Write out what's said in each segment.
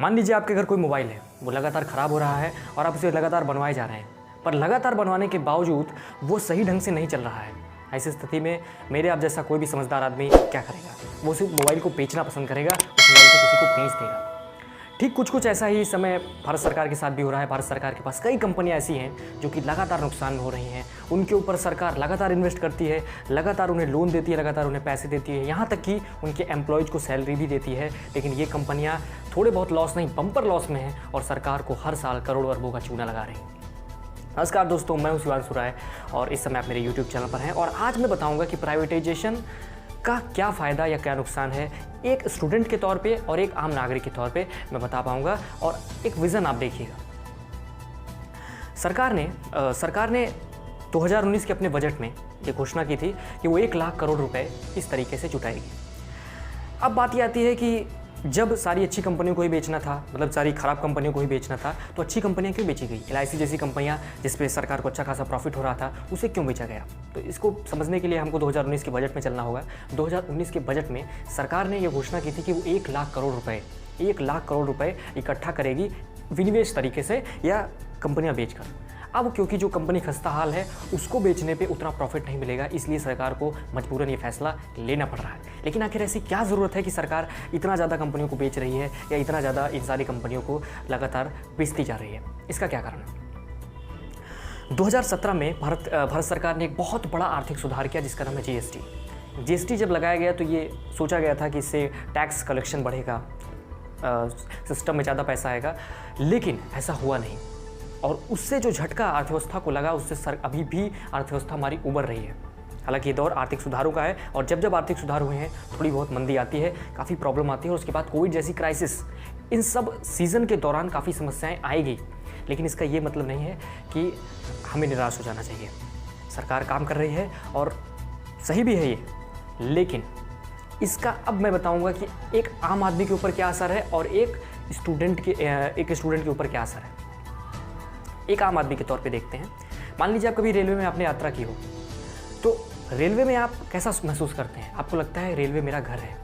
मान लीजिए आपके घर कोई मोबाइल है, वो लगातार ख़राब हो रहा है और आप उसे लगातार बनवाए जा रहे हैं, पर लगातार बनवाने के बावजूद वो सही ढंग से नहीं चल रहा है। ऐसी स्थिति में मेरे आप जैसा कोई भी समझदार आदमी क्या करेगा? वो सिर्फ मोबाइल को बेचना पसंद करेगा, उस मोबाइल को किसी को बेच देगा। ठीक कुछ ऐसा ही इस समय भारत सरकार के साथ भी हो रहा है। भारत सरकार के पास कई कंपनियां ऐसी हैं जो कि लगातार नुकसान में हो रही हैं। उनके ऊपर सरकार लगातार इन्वेस्ट करती है, लगातार उन्हें लोन देती है, लगातार उन्हें पैसे देती है, यहाँ तक कि उनके एम्प्लॉयज़ को सैलरी भी देती है। लेकिन ये कंपनियाँ थोड़े बहुत लॉस नहीं, बम्पर लॉस में हैं और सरकार को हर साल करोड़ अरबों का चूना लगा रही हैं। नमस्कार दोस्तों, मैं हूं शिवांशु राय और इस समय आप मेरे यूट्यूब चैनल पर हैं और आज मैं बताऊंगा कि प्राइवेटाइजेशन का क्या फ़ायदा या क्या नुकसान है एक स्टूडेंट के तौर पे और एक आम नागरिक के तौर पे मैं बता पाऊंगा। और एक विज़न आप देखिएगा। सरकार ने 2019 के अपने बजट में ये घोषणा की थी कि वो 1 लाख करोड़ रुपए इस तरीके से जुटाएगी। अब बात ये आती है कि जब सारी अच्छी कंपनियों को ही बेचना था, मतलब सारी ख़राब कंपनियों को ही बेचना था, तो अच्छी कंपनियां क्यों बेची गई? LIC जैसी कंपनियां जिस पे सरकार को अच्छा खासा प्रॉफिट हो रहा था, उसे क्यों बेचा गया? तो इसको समझने के लिए हमको 2019 के बजट में चलना होगा। 2019 के बजट में सरकार ने यह घोषणा की थी कि वो 1 लाख करोड़ रुपए इकट्ठा करेगी विनिवेश तरीके से या कंपनियाँ बेचकर। अब क्योंकि जो कंपनी खस्ता हाल है उसको बेचने पे उतना प्रॉफिट नहीं मिलेगा, इसलिए सरकार को मजबूरन ये फैसला लेना पड़ रहा है। लेकिन आखिर ऐसी क्या ज़रूरत है कि सरकार इतना ज़्यादा कंपनियों को बेच रही है या इतना ज़्यादा इन सारी कंपनियों को लगातार बेचती जा रही है? इसका क्या कारण है? 2017 में भारत सरकार ने एक बहुत बड़ा आर्थिक सुधार किया जिसका नाम है GST जब लगाया गया तो ये सोचा गया था कि इससे टैक्स कलेक्शन बढ़ेगा, सिस्टम में ज़्यादा पैसा आएगा, लेकिन ऐसा हुआ नहीं। और उससे जो झटका अर्थव्यवस्था को लगा उससे अभी भी अर्थव्यवस्था हमारी उबर रही है। हालांकि ये दौर आर्थिक सुधारों का है और जब आर्थिक सुधार हुए हैं थोड़ी बहुत मंदी आती है, काफ़ी प्रॉब्लम आती है और उसके बाद कोविड जैसी क्राइसिस, इन सब सीज़न के दौरान काफ़ी समस्याएं आएगी। लेकिन इसका ये मतलब नहीं है कि हमें निराश हो जाना चाहिए। सरकार काम कर रही है और सही भी है ये, लेकिन इसका अब मैं बताऊँगा कि एक आम आदमी के ऊपर क्या असर है और एक स्टूडेंट के ऊपर क्या असर है। एक आम आदमी के तौर पे देखते हैं। मान लीजिए आप कभी रेलवे में आपने यात्रा की हो, तो रेलवे में आप कैसा महसूस करते हैं? आपको लगता है रेलवे मेरा घर है।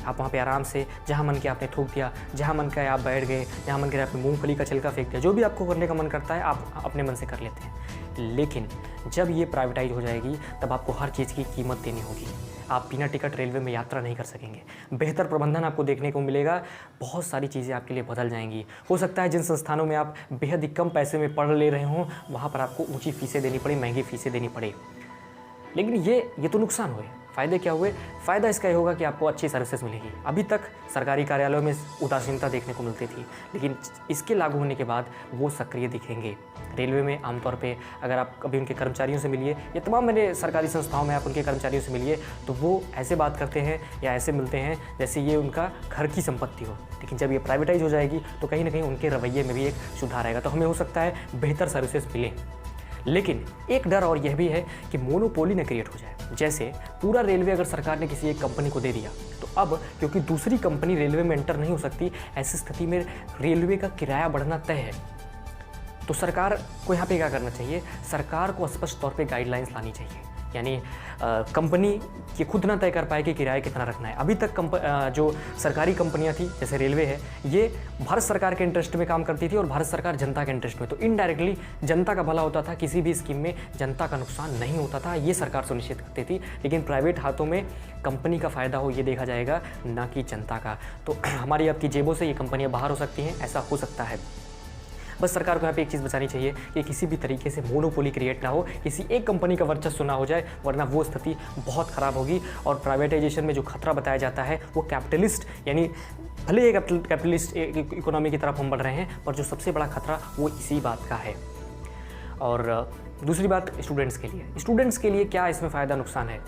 आप वहाँ पे आराम से जहाँ मन किया आपने थूक दिया, जहाँ मन किया आप बैठ गए, जहाँ मन किया आपने मूंगफली का छिलका फेंक दिया, जो भी आपको करने का मन करता है आप अपने मन से कर लेते हैं। लेकिन जब ये प्राइवेटाइज हो जाएगी तब आपको हर चीज़ की कीमत देनी होगी। आप बिना टिकट रेलवे में यात्रा नहीं कर सकेंगे। बेहतर प्रबंधन आपको देखने को मिलेगा, बहुत सारी चीज़ें आपके लिए बदल जाएंगी। हो सकता है जिन संस्थानों में आप बेहद ही कम पैसे में पढ़ ले रहे हों वहाँ पर आपको ऊंची फीसें देनी पड़े, महंगी फीसें देनी पड़े। लेकिन ये तो नुकसान हुए। फ़ायदे क्या हुए? फ़ायदा इसका ये होगा कि आपको अच्छी सर्विसेज मिलेगी। अभी तक सरकारी कार्यालयों में उदासीनता देखने को मिलती थी, लेकिन इसके लागू होने के बाद वो सक्रिय दिखेंगे। रेलवे में आमतौर पे अगर आप कभी उनके कर्मचारियों से मिलिए या तमाम मैंने सरकारी संस्थाओं में आप उनके कर्मचारियों से मिलिए तो वो ऐसे बात करते हैं या ऐसे मिलते हैं जैसे ये उनका घर की संपत्ति हो। लेकिन जब ये प्राइवेटाइज हो जाएगी तो कहीं ना कहीं उनके रवैये में भी एक सुधार आएगा, तो हमें हो सकता है बेहतर सर्विसेज मिलें। लेकिन एक डर और यह भी है कि मोनोपोली न क्रिएट हो जाए। जैसे पूरा रेलवे अगर सरकार ने किसी एक कंपनी को दे दिया तो अब क्योंकि दूसरी कंपनी रेलवे में एंटर नहीं हो सकती, ऐसी स्थिति में रेलवे का किराया बढ़ना तय है। तो सरकार को यहाँ पे क्या करना चाहिए? सरकार को स्पष्ट तौर पे गाइडलाइंस लानी चाहिए, यानी कंपनी ये खुद ना तय कर पाए कि किराया कितना रखना है। अभी तक जो सरकारी कंपनियां थी जैसे रेलवे है, ये भारत सरकार के इंटरेस्ट में काम करती थी और भारत सरकार जनता के इंटरेस्ट में, तो इनडायरेक्टली जनता का भला होता था, किसी भी स्कीम में जनता का नुकसान नहीं होता था, ये सरकार सुनिश्चित करती थी। लेकिन प्राइवेट हाथों में कंपनी का फ़ायदा हो ये देखा जाएगा, ना कि जनता का। तो हमारी आपकी जेबों से ये कंपनियाँ बाहर हो सकती हैं, ऐसा हो सकता है। बस सरकार को यहाँ पे एक चीज़ बचानी चाहिए कि किसी भी तरीके से मोनोपोली क्रिएट ना हो, किसी एक कंपनी का वर्चस्व ना हो जाए, वरना वो स्थिति बहुत ख़राब होगी। और प्राइवेटाइजेशन में जो खतरा बताया जाता है वो कैपिटलिस्ट, यानी भले ही कैपिटलिस्ट इकोनॉमी की तरफ हम बढ़ रहे हैं, पर जो सबसे बड़ा खतरा वो इसी बात का है। और दूसरी बात स्टूडेंट्स के लिए क्या इसमें फ़ायदा नुकसान है?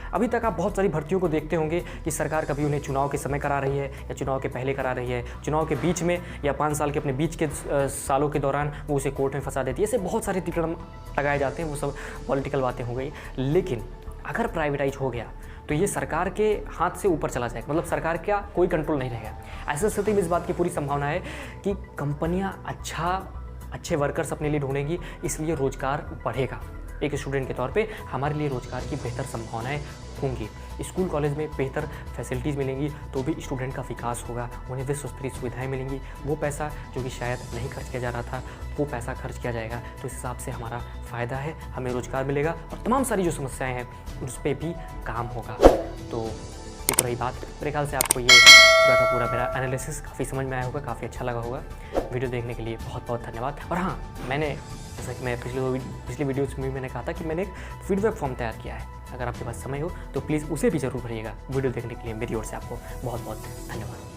अभी तक आप बहुत सारी भर्तियों को देखते होंगे कि सरकार कभी उन्हें चुनाव के समय करा रही है या चुनाव के पहले करा रही है, चुनाव के बीच में या 5 साल के अपने बीच के सालों के दौरान वो उसे कोर्ट में फंसा देती है। ऐसे बहुत सारे तिकड़म लगाए जाते हैं, वो सब पॉलिटिकल बातें हो गई। लेकिन अगर प्राइवेटाइज हो गया तो ये सरकार के हाथ से ऊपर चला जाएगा, मतलब सरकार का कोई कंट्रोल नहीं रहेगा। ऐसी स्थिति में इस बात की पूरी संभावना है कि कंपनियाँ अच्छे वर्कर्स अपने लिए ढूंढेंगी, इसलिए रोजगार बढ़ेगा। एक स्टूडेंट के तौर पे हमारे लिए रोजगार की बेहतर संभावनाएं होंगी। स्कूल कॉलेज में बेहतर फैसिलिटीज़ मिलेंगी तो भी स्टूडेंट का विकास होगा, उन्हें विश्व स्तरीय सुविधाएँ मिलेंगी। वो पैसा जो कि शायद नहीं खर्च किया जा रहा था वो पैसा खर्च किया जाएगा, तो इस हिसाब से हमारा फ़ायदा है, हमें रोज़गार मिलेगा और तमाम सारी जो समस्याएँ हैं उस पर भी काम होगा। तो ये तो रही बात। मेरे ख्याल से आपको ये पूरा का पूरा मेरा एनालिसिस काफ़ी समझ में आया होगा, काफ़ी अच्छा लगा होगा। वीडियो देखने के लिए बहुत बहुत धन्यवाद। और हाँ, मैंने जैसा कि मैं पिछले वीडियोस में मैंने कहा था कि मैंने एक फीडबैक फॉर्म तैयार किया है, अगर आपके पास समय हो तो प्लीज़ उसे भी ज़रूर भरिएगा। वीडियो देखने के लिए मेरी ओर से आपको बहुत बहुत धन्यवाद।